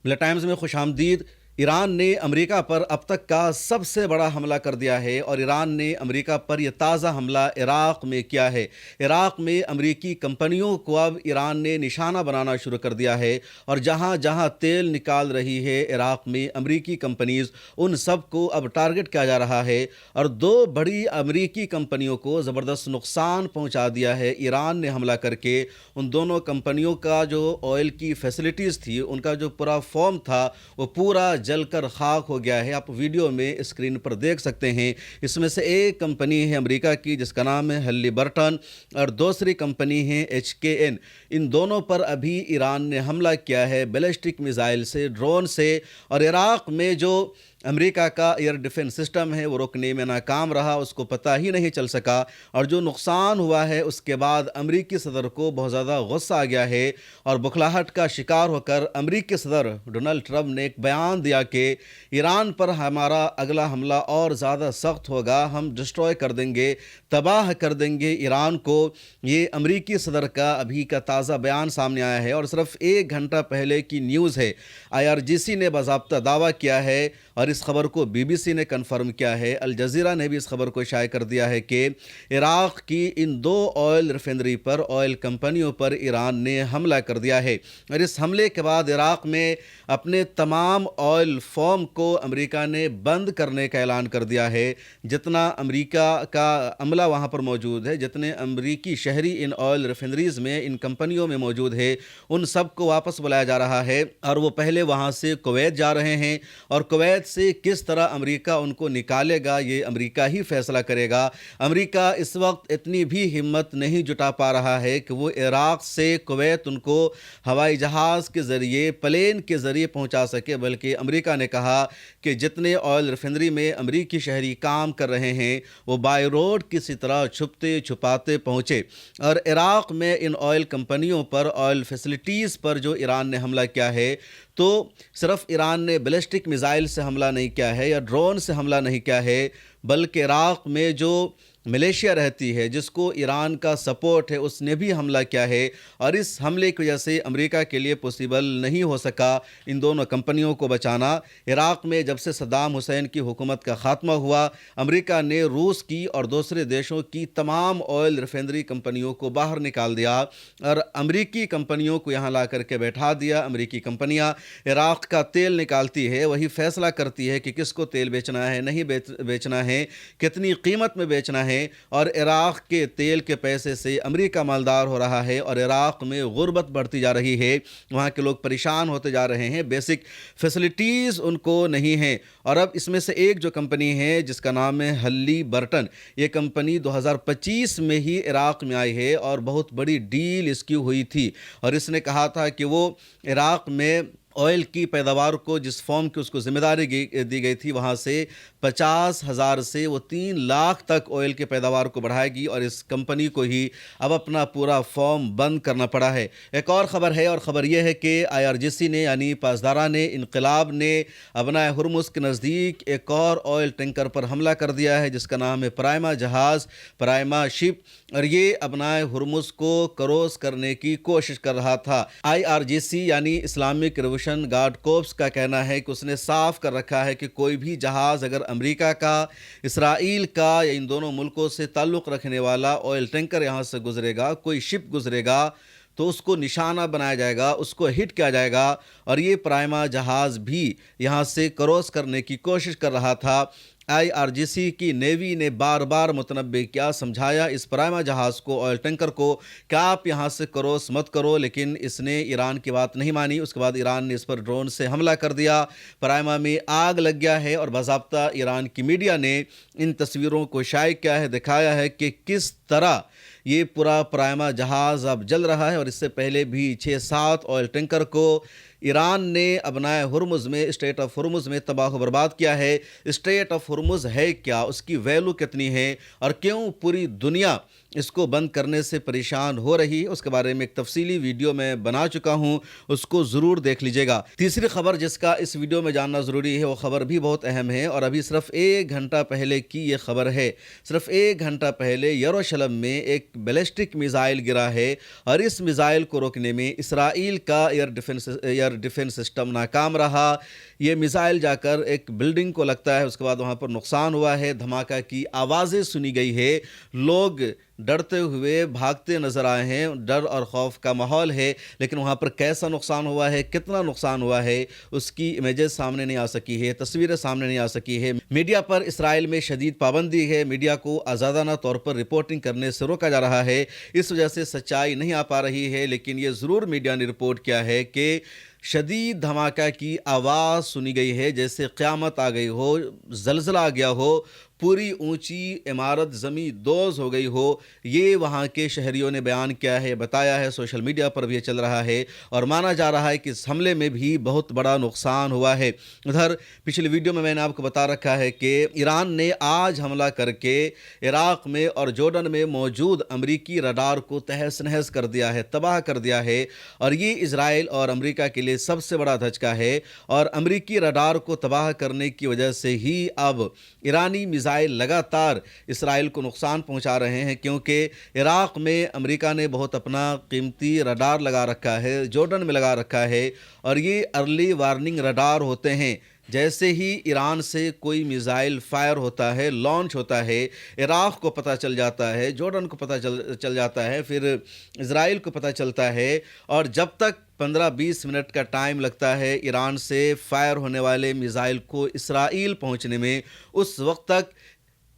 ملا ٹائمز میں خوش آمدید۔ ایران نے امریکہ پر اب تک کا سب سے بڑا حملہ کر دیا ہے اور ایران نے امریکہ پر یہ تازہ حملہ عراق میں کیا ہے۔ عراق میں امریکی کمپنیوں کو اب ایران نے نشانہ بنانا شروع کر دیا ہے اور جہاں جہاں تیل نکال رہی ہے عراق میں امریکی کمپنیز، ان سب کو اب ٹارگٹ کیا جا رہا ہے اور دو بڑی امریکی کمپنیوں کو زبردست نقصان پہنچا دیا ہے ایران نے حملہ کر کے۔ ان دونوں کمپنیوں کا جو آئل کی فیسلٹیز تھی، ان کا جو پورا فارم تھا، وہ پورا جل کر خاک ہو گیا ہے۔ آپ ویڈیو میں اسکرین پر دیکھ سکتے ہیں۔ اس میں سے ایک کمپنی ہے امریکہ کی جس کا نام ہے ہلی برٹن اور دوسری کمپنی ہے HKN۔ ان دونوں پر ابھی ایران نے حملہ کیا ہے بیلسٹک میزائل سے، ڈرون سے، اور عراق میں جو امریکہ کا ایئر ڈیفنس سسٹم ہے وہ روکنے میں ناکام رہا، اس کو پتہ ہی نہیں چل سکا، اور جو نقصان ہوا ہے اس کے بعد امریکی صدر کو بہت زیادہ غصہ آ گیا ہے اور بکھلاہٹ کا شکار ہو کر امریکی صدر ڈونلڈ ٹرمپ نے ایک بیان دیا کہ ایران پر ہمارا اگلا حملہ اور زیادہ سخت ہوگا، ہم ڈسٹروائے کر دیں گے، تباہ کر دیں گے ایران کو۔ یہ امریکی صدر کا ابھی کا تازہ بیان سامنے آیا ہے اور صرف 1 گھنٹہ پہلے کی نیوز ہے۔ IRGC نے باضابطہ دعویٰ کیا ہے اور اس خبر کو BBC نے کنفرم کیا ہے، الجزیرہ نے بھی اس خبر کو شائع کر دیا ہے کہ عراق کی ان 2 آئل ریفائنری پر، آئل کمپنیوں پر ایران نے حملہ کر دیا ہے، اور اس حملے کے بعد عراق میں اپنے تمام آئل فارم کو امریکہ نے بند کرنے کا اعلان کر دیا ہے۔ جتنا امریکہ کا عملہ وہاں پر موجود ہے، جتنے امریکی شہری ان آئل ریفائنریز میں، ان کمپنیوں میں موجود ہے، ان سب کو واپس بلایا جا رہا ہے، اور وہ پہلے وہاں سے کویت جا رہے ہیں، اور کویت سے کس طرح امریکہ ان کو نکالے گا یہ امریکہ ہی فیصلہ کرے گا۔ امریکہ اس وقت اتنی بھی ہمت نہیں جٹا پا رہا ہے کہ وہ عراق سے کویت ان کو ہوائی جہاز کے ذریعے، پلین کے ذریعے پہنچا سکے، بلکہ امریکہ نے کہا کہ جتنے آئل ریفائنری میں امریکی شہری کام کر رہے ہیں وہ بائی روڈ کسی طرح چھپتے چھپاتے پہنچے۔ اور عراق میں ان آئل کمپنیوں پر، آئل فیسلٹیز پر جو ایران نے حملہ کیا ہے، تو صرف ایران نے بیلسٹک میزائل سے حملہ نہیں کیا ہے یا ڈرون سے حملہ نہیں کیا ہے، بلکہ عراق میں جو ملیشیا رہتی ہے، جس کو ایران کا سپورٹ ہے، اس نے بھی حملہ کیا ہے، اور اس حملے کی وجہ سے امریکہ کے لیے پوسیبل نہیں ہو سکا ان دونوں کمپنیوں کو بچانا۔ عراق میں جب سے صدام حسین کی حکومت کا خاتمہ ہوا، امریکہ نے روس کی اور دوسرے دیشوں کی تمام آئل ریفائنری کمپنیوں کو باہر نکال دیا اور امریکی کمپنیوں کو یہاں لا کر کے بیٹھا دیا۔ امریکی کمپنیاں عراق کا تیل نکالتی ہے، وہی فیصلہ کرتی ہے کہ کس کو تیل بیچنا ہے، نہیں بیچنا ہے، کتنی قیمت میں بیچنا ہے، اور عراق کے تیل کے پیسے سے امریکہ مالدار ہو رہا ہے اور عراق میں غربت بڑھتی جا رہی ہے، وہاں کے لوگ پریشان ہوتے جا رہے ہیں، بیسک فیسلٹیز ان کو نہیں ہیں۔ اور اب اس میں سے ایک جو کمپنی ہے جس کا نام ہے ہلی برٹن، یہ کمپنی 2025 میں ہی عراق میں آئی ہے اور بہت بڑی ڈیل اس کی ہوئی تھی، اور اس نے کہا تھا کہ وہ عراق میں آئل کی پیداوار کو، جس فارم کی اس کو ذمہ داری دی گئی تھی، وہاں سے 50,000 سے وہ 3 لاکھ تک آئل کی پیداوار کو بڑھائے گی، اور اس کمپنی کو ہی اب اپنا پورا فارم بند کرنا پڑا ہے۔ ایک اور خبر ہے، اور خبر یہ ہے کہ IRGC نے یعنی پاسداران انقلاب نے ابنائے ہرمز کے نزدیک ایک اور آئل ٹینکر پر حملہ کر دیا ہے جس کا نام ہے پرائما جہاز، پرائما شپ، اور یہ ابنائے ہرمز کو کروس کرنے کی کوشش کر رہا تھا۔ IRGC یعنی اسلامک ریولیوشن گارڈ کورپس کا کہنا ہے کہ اس نے صاف کر رکھا ہے کہ کوئی بھی جہاز اگر امریکہ کا، اسرائیل کا یا ان دونوں ملکوں سے تعلق رکھنے والا آئل ٹینکر یہاں سے گزرے گا، کوئی شپ گزرے گا، تو اس کو نشانہ بنایا جائے گا، اس کو ہٹ کیا جائے گا، اور یہ پرائما جہاز بھی یہاں سے کروس کرنے کی کوشش کر رہا تھا۔ IRGC کی نیوی نے بار بار متنبہ کیا، سمجھایا اس پرائما جہاز کو، آئل ٹینکر کو، کہ آپ یہاں سے کروس مت کرو، لیکن اس نے ایران کی بات نہیں مانی۔ اس کے بعد ایران نے اس پر ڈرون سے حملہ کر دیا، پرائما میں آگ لگ گیا ہے، اور باضابطہ ایران کی میڈیا نے ان تصویروں کو شائع کیا ہے، دکھایا ہے کہ کس طرح یہ پورا پرائما جہاز اب جل رہا ہے، اور اس سے پہلے بھی 6-7 آئل ٹینکر کو ایران نے ابنائے ہرمز میں، اسٹریٹ آف ہرمز میں تباہ و برباد کیا ہے۔ اسٹریٹ آف ہرمز ہے کیا، اس کی ویلو کتنی ہے، اور کیوں پوری دنیا اس کو بند کرنے سے پریشان ہو رہی ہے۔ اس کے بارے میں ایک تفصیلی ویڈیو میں بنا چکا ہوں، اس کو ضرور دیکھ لیجیے گا۔ تیسری خبر جس کا اس ویڈیو میں جاننا ضروری ہے، وہ خبر بھی بہت اہم ہے اور ابھی صرف 1 گھنٹہ پہلے کی یہ خبر ہے۔ صرف 1 گھنٹہ پہلے یروشلم میں ایک بیلسٹک میزائل گرا ہے اور اس میزائل کو روکنے میں اسرائیل کا ایئر ڈیفنس سسٹم ناکام رہا۔ یہ میزائل جا کر ایک بلڈنگ کو لگتا ہے، اس کے بعد وہاں پر نقصان ہوا ہے، دھماکہ کی آوازیں سنی گئی ہے، لوگ ڈرتے ہوئے بھاگتے نظر آئے ہیں، ڈر اور خوف کا ماحول ہے، لیکن وہاں پر کیسا نقصان ہوا ہے، کتنا نقصان ہوا ہے، اس کی امیجز سامنے نہیں آ سکی ہے، تصویریں سامنے نہیں آ سکی ہے۔ میڈیا پر اسرائیل میں شدید پابندی ہے، میڈیا کو آزادانہ طور پر رپورٹنگ کرنے سے روکا جا رہا ہے، اس وجہ سے سچائی نہیں آ پا رہی ہے، لیکن یہ ضرور میڈیا نے رپورٹ کیا ہے کہ شدید دھماکہ کی آواز سنی گئی ہے، جیسے قیامت آ گئی ہو، زلزلہ آ گیا ہو، پوری اونچی عمارت زمیں دوز ہو گئی ہو۔ یہ وہاں کے شہریوں نے بیان کیا ہے، بتایا ہے، سوشل میڈیا پر بھی یہ چل رہا ہے اور مانا جا رہا ہے کہ اس حملے میں بھی بہت بڑا نقصان ہوا ہے۔ ادھر پچھلی ویڈیو میں نے آپ کو بتا رکھا ہے کہ ایران نے آج حملہ کر کے عراق میں اور جورڈن میں موجود امریکی رڈار کو تہس نہس کر دیا ہے، تباہ کر دیا ہے، اور یہ اسرائیل اور امریکہ کے لیے سب سے بڑا دھچکا ہے، اور امریکی رڈار کو تباہ کرنے کی وجہ سے ہی اب ایرانی میزائل لگاتار اسرائیل کو نقصان پہنچا رہے ہیں، کیونکہ عراق میں امریکہ نے بہت اپنا قیمتی رڈار لگا رکھا ہے، جورڈن میں لگا رکھا ہے، اور یہ ارلی وارننگ رڈار ہوتے ہیں۔ جیسے ہی ایران سے کوئی میزائل فائر ہوتا ہے، لانچ ہوتا ہے، عراق کو پتہ چل جاتا ہے، جورڈن کو پتہ چل جاتا ہے، پھر اسرائیل کو پتہ چلتا ہے، اور جب تک 15-20 منٹ کا ٹائم لگتا ہے ایران سے فائر ہونے والے میزائل کو اسرائیل پہنچنے میں، اس وقت تک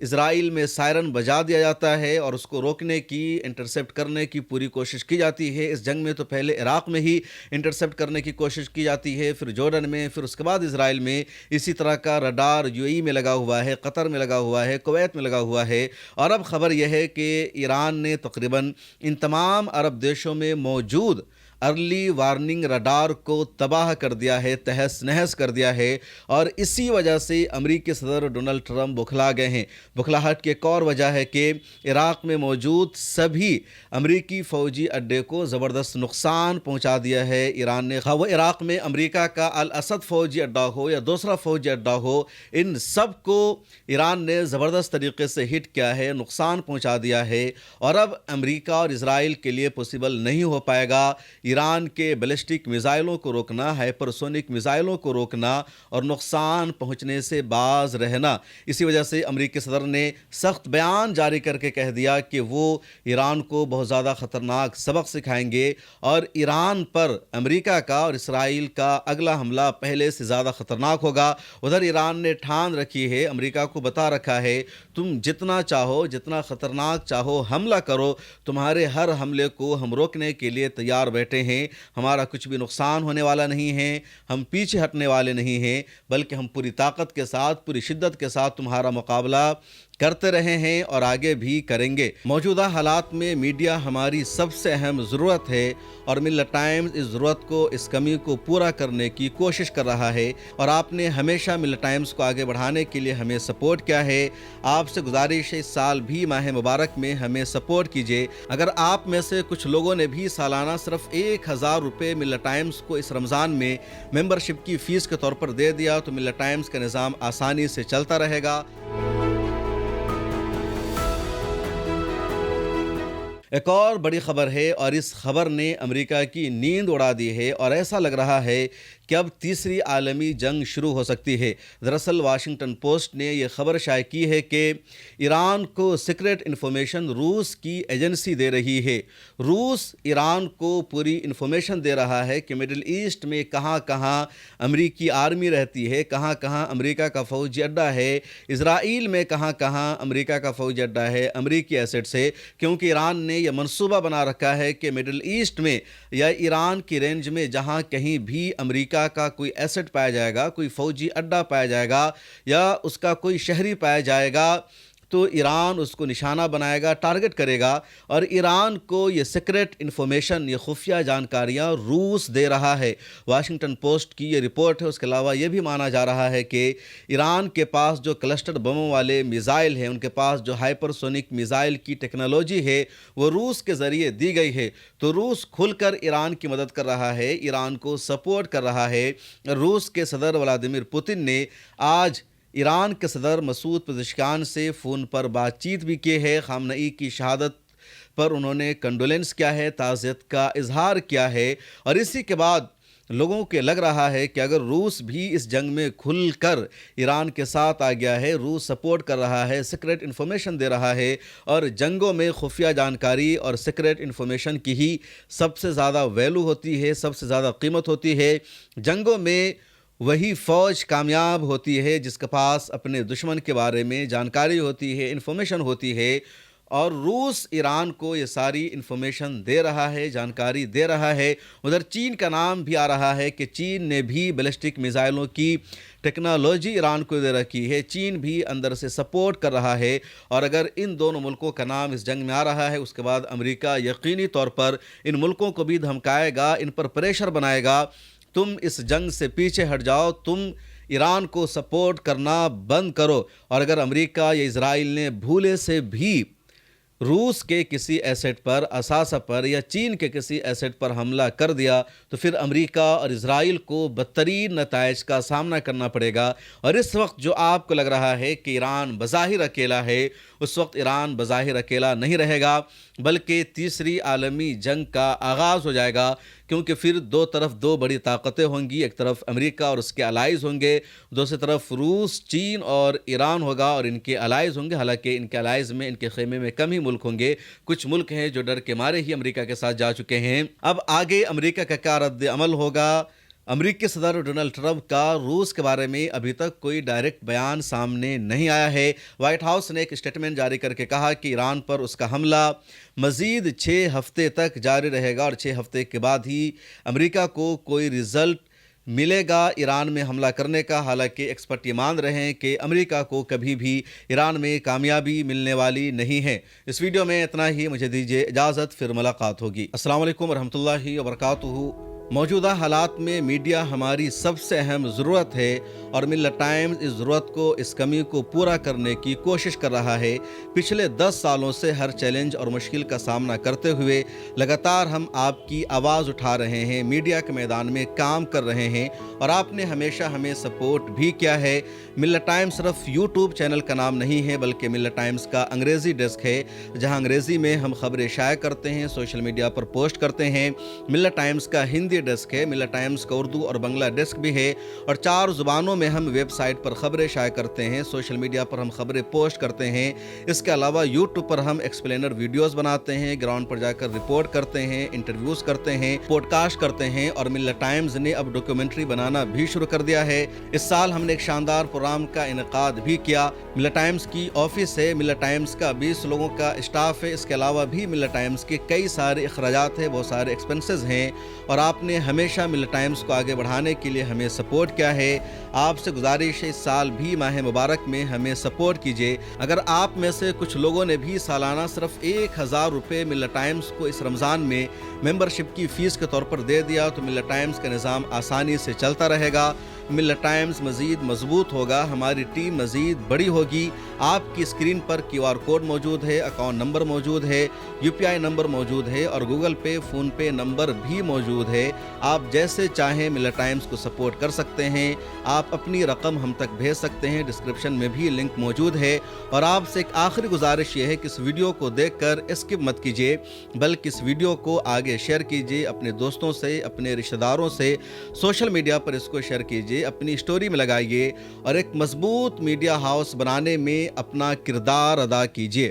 اسرائیل میں سائرن بجا دیا جاتا ہے اور اس کو روکنے کی، انٹرسپٹ کرنے کی پوری کوشش کی جاتی ہے۔ اس جنگ میں تو پہلے عراق میں ہی انٹرسپٹ کرنے کی کوشش کی جاتی ہے، پھر جورڈن میں، پھر اس کے بعد اسرائیل میں۔ اسی طرح کا رڈار UAE میں لگا ہوا ہے، قطر میں لگا ہوا ہے، کویت میں لگا ہوا ہے، اور اب خبر یہ ہے کہ ایران نے تقریباً ان تمام عرب دیشوں میں موجود ارلی وارننگ رڈار کو تباہ کر دیا ہے، تہس نہس کر دیا ہے، اور اسی وجہ سے امریکی صدر ڈونلڈ ٹرمپ بکھلا گئے ہیں۔ بکھلاہٹ کی ایک اور وجہ ہے کہ عراق میں موجود سبھی امریکی فوجی اڈے کو زبردست نقصان پہنچا دیا ہے ایران نے، خواہ وہ عراق میں امریکہ کا الاسد فوجی اڈا ہو یا دوسرا فوجی اڈا ہو، ان سب کو ایران نے زبردست طریقے سے ہٹ کیا ہے، نقصان پہنچا دیا ہے، اور اب امریکہ اور اسرائیل کے لیے پوسیبل نہیں ہو پائے گا ایران کے بیلسٹک میزائلوں کو روکنا، ہائپرسونک میزائلوں کو روکنا اور نقصان پہنچنے سے باز رہنا۔ اسی وجہ سے امریکی صدر نے سخت بیان جاری کر کے کہہ دیا کہ وہ ایران کو بہت زیادہ خطرناک سبق سکھائیں گے، اور ایران پر امریکہ کا اور اسرائیل کا اگلا حملہ پہلے سے زیادہ خطرناک ہوگا۔ ادھر ایران نے ٹھان رکھی ہے، امریکہ کو بتا رکھا ہے، تم جتنا چاہو، جتنا خطرناک چاہو حملہ کرو، تمہارے ہر حملے کو ہم روکنے کے لیے تیار بیٹھے ہیں، ہمارا کچھ بھی نقصان ہونے والا نہیں ہے، ہم پیچھے ہٹنے والے نہیں ہیں، بلکہ ہم پوری طاقت کے ساتھ، پوری شدت کے ساتھ تمہارا مقابلہ کرتے رہے ہیں اور آگے بھی کریں گے۔ موجودہ حالات میں میڈیا ہماری سب سے اہم ضرورت ہے، اور ملت ٹائمز اس ضرورت کو، اس کمی کو پورا کرنے کی کوشش کر رہا ہے، اور آپ نے ہمیشہ ملت ٹائمز کو آگے بڑھانے کے لیے ہمیں سپورٹ کیا ہے۔ آپ سے گزارش ہے اس سال بھی ماہ مبارک میں ہمیں سپورٹ کیجیے۔ اگر آپ میں سے کچھ لوگوں نے بھی سالانہ صرف 1000 روپے ملت ٹائمز کو اس رمضان میں ممبرشپ کی فیس کے طور پر دے دیا تو ملت ٹائمز کا نظام آسانی سے چلتا رہے گا۔ ایک اور بڑی خبر ہے، اور اس خبر نے امریکہ کی نیند اڑا دی ہے، اور ایسا لگ رہا ہے کہ اب تیسری عالمی جنگ شروع ہو سکتی ہے۔ دراصل واشنگٹن پوسٹ نے یہ خبر شائع کی ہے کہ ایران کو سیکرٹ انفارمیشن روس کی ایجنسی دے رہی ہے۔ روس ایران کو پوری انفارمیشن دے رہا ہے کہ مڈل ایسٹ میں کہاں کہاں امریکی آرمی رہتی ہے، کہاں کہاں امریکہ کا فوجی اڈا ہے، اسرائیل میں کہاں کہاں امریکہ کا فوجی اڈا ہے، امریکی ایسٹس ہے، کیونکہ ایران نے یہ منصوبہ بنا رکھا ہے کہ مڈل ایسٹ میں یا ایران کی رینج میں جہاں کہیں بھی امریکہ کا کوئی ایسٹ پایا جائے گا، کوئی فوجی اڈا پایا جائے گا یا اس کا کوئی شہری پایا جائے گا، تو ایران اس کو نشانہ بنائے گا، ٹارگٹ کرے گا، اور ایران کو یہ سیکرٹ انفارمیشن، یہ خفیہ جانکاریاں روس دے رہا ہے۔ واشنگٹن پوسٹ کی یہ رپورٹ ہے۔ اس کے علاوہ یہ بھی مانا جا رہا ہے کہ ایران کے پاس جو کلسٹر بموں والے میزائل ہیں، ان کے پاس جو ہائپر سونک میزائل کی ٹیکنالوجی ہے وہ روس کے ذریعے دی گئی ہے۔ تو روس کھل کر ایران کی مدد کر رہا ہے، ایران کو سپورٹ کر رہا ہے۔ روس کے صدر ولادیمیر پوتن نے آج ایران کے صدر مسعود پزشکیان سے فون پر بات چیت بھی کی ہے۔ خامنئی کی شہادت پر انہوں نے کنڈولنس کیا ہے، تعزیت کا اظہار کیا ہے، اور اسی کے بعد لوگوں کے لگ رہا ہے کہ اگر روس بھی اس جنگ میں کھل کر ایران کے ساتھ آ گیا ہے، روس سپورٹ کر رہا ہے، سیکرٹ انفارمیشن دے رہا ہے، اور جنگوں میں خفیہ جانکاری اور سیکرٹ انفارمیشن کی ہی سب سے زیادہ ویلو ہوتی ہے، سب سے زیادہ قیمت ہوتی ہے۔ جنگوں میں وہی فوج کامیاب ہوتی ہے جس کے پاس اپنے دشمن کے بارے میں جانکاری ہوتی ہے، انفارمیشن ہوتی ہے، اور روس ایران کو یہ ساری انفارمیشن دے رہا ہے، جانکاری دے رہا ہے۔ ادھر چین کا نام بھی آ رہا ہے کہ چین نے بھی بیلسٹک میزائلوں کی ٹیکنالوجی ایران کو دے رکھی ہے، چین بھی اندر سے سپورٹ کر رہا ہے، اور اگر ان دونوں ملکوں کا نام اس جنگ میں آ رہا ہے، اس کے بعد امریکہ یقینی طور پر ان ملکوں کو بھی دھمکائے گا، ان پر پریشر بنائے گا، تم اس جنگ سے پیچھے ہٹ جاؤ، تم ایران کو سپورٹ کرنا بند کرو۔ اور اگر امریکہ یا اسرائیل نے بھولے سے بھی روس کے کسی ایسٹ پر، اثاثہ پر، یا چین کے کسی ایسٹ پر حملہ کر دیا تو پھر امریکہ اور اسرائیل کو بدترین نتائج کا سامنا کرنا پڑے گا۔ اور اس وقت جو آپ کو لگ رہا ہے کہ ایران بظاہر اکیلا ہے، اس وقت ایران بظاہر اکیلا نہیں رہے گا، بلکہ تیسری عالمی جنگ کا آغاز ہو جائے گا، کیونکہ پھر دو طرف دو بڑی طاقتیں ہوں گی، ایک طرف امریکہ اور اس کے الائز ہوں گے، دوسری طرف روس، چین اور ایران ہوگا اور ان کے الائز ہوں گے۔ حالانکہ ان کے الائز میں، ان کے خیمے میں کم ہی ملک ہوں گے، کچھ ملک ہیں جو ڈر کے مارے ہی امریکہ کے ساتھ جا چکے ہیں۔ اب آگے امریکہ کا کیا رد عمل ہوگا؟ امریکی صدر ڈونلڈ ٹرمپ کا روس کے بارے میں ابھی تک کوئی ڈائریکٹ بیان سامنے نہیں آیا ہے۔ وائٹ ہاؤس نے ایک اسٹیٹمنٹ جاری کر کے کہا کہ ایران پر اس کا حملہ مزید 6 ہفتے تک جاری رہے گا، اور 6 ہفتے کے بعد ہی امریکہ کو کوئی رزلٹ ملے گا ایران میں حملہ کرنے کا۔ حالانکہ ایکسپرٹ یہ مان رہے ہیں کہ امریکہ کو کبھی بھی ایران میں کامیابی ملنے والی نہیں ہے۔ اس ویڈیو میں اتنا ہی، مجھے دیجیے اجازت، پھر ملاقات ہوگی۔ السلام علیکم ورحمۃ اللہ وبرکاتہ۔ موجودہ حالات میں میڈیا ہماری سب سے اہم ضرورت ہے، اور ملت ٹائمز اس ضرورت کو، اس کمی کو پورا کرنے کی کوشش کر رہا ہے۔ پچھلے 10 سالوں سے ہر چیلنج اور مشکل کا سامنا کرتے ہوئے لگاتار ہم آپ کی آواز اٹھا رہے ہیں، میڈیا کے میدان میں کام کر رہے ہیں، اور آپ نے ہمیشہ ہمیں سپورٹ بھی کیا ہے۔ ملت ٹائمز صرف یوٹیوب چینل کا نام نہیں ہے، بلکہ ملت ٹائمز کا انگریزی ڈیسک ہے، جہاں انگریزی میں ہم خبریں شائع کرتے ہیں، سوشل میڈیا پر پوسٹ کرتے ہیں۔ ملت ٹائمز کا ہندی ڈیسک ہے، ملت ٹائمز کا اردو اور بنگلہ ڈیسک بھی ہے، اور 4 زبانوں میں ہم ویب سائٹ پر خبریں شائع کرتے ہیں، سوشل میڈیا پر ہم خبریں پوسٹ کرتے ہیں۔ اس کے علاوہ یوٹیوب پر ہم ایکسپلینر ویڈیوز بناتے ہیں، گراؤنڈ پر جا کر رپورٹ کرتے ہیں، انٹرویوز کرتے ہیں، پوڈ کاسٹ کرتے ہیں، اور ملت ٹائمز نے اب ڈاکیومنٹری بنانا بھی شروع کر دیا ہے۔ اس سال ہم نے ایک شاندار پروگرام کا انعقاد بھی کیا۔ ملت ٹائمز کی آفس ہے، ملت ٹائمز کا 20 لوگوں کا اسٹاف ہے، اس کے علاوہ بھی ملت ٹائمز کے کئی سارے اخراجات ہیں، بہت سارے ایکسپنسز ہیں، اور آپ نے ہمیشہ ملت ٹائمز کو آگے بڑھانے کے لیے ہمیں سپورٹ کیا ہے۔ آپ سے گزارش ہے اس سال بھی ماہ مبارک میں ہمیں سپورٹ کیجیے۔ اگر آپ میں سے کچھ لوگوں نے بھی سالانہ صرف 1000 روپے ملت ٹائمز کو اس رمضان میں ممبرشپ کی فیس کے طور پر دے دیا تو ملت ٹائمز کا نظام آسانی سے چلتا رہے گا، ملت ٹائمز مزید مضبوط ہوگا، ہماری ٹیم مزید بڑی ہوگی۔ آپ کی اسکرین پر QR کوڈ موجود ہے، اکاؤنٹ نمبر موجود ہے، UPI نمبر موجود ہے، اور گوگل پے، فون پے نمبر بھی موجود ہے۔ آپ جیسے چاہیں ملت ٹائمز کو سپورٹ کر سکتے ہیں، آپ اپنی رقم ہم تک بھیج سکتے ہیں، ڈسکرپشن میں بھی لنک موجود ہے۔ اور آپ سے ایک آخری گزارش یہ ہے کہ اس ویڈیو کو دیکھ کر اسکپ مت کیجیے، بلکہ اس ویڈیو کو آگے شیئر کیجیے اپنے دوستوں سے، اپنے رشتہ داروں سے، سوشل میڈیا پر اس کو شیئر کیجیے، اپنی اسٹوری میں لگائیے، اور ایک مضبوط میڈیا ہاؤس بنانے میں اپنا کردار ادا کیجیے۔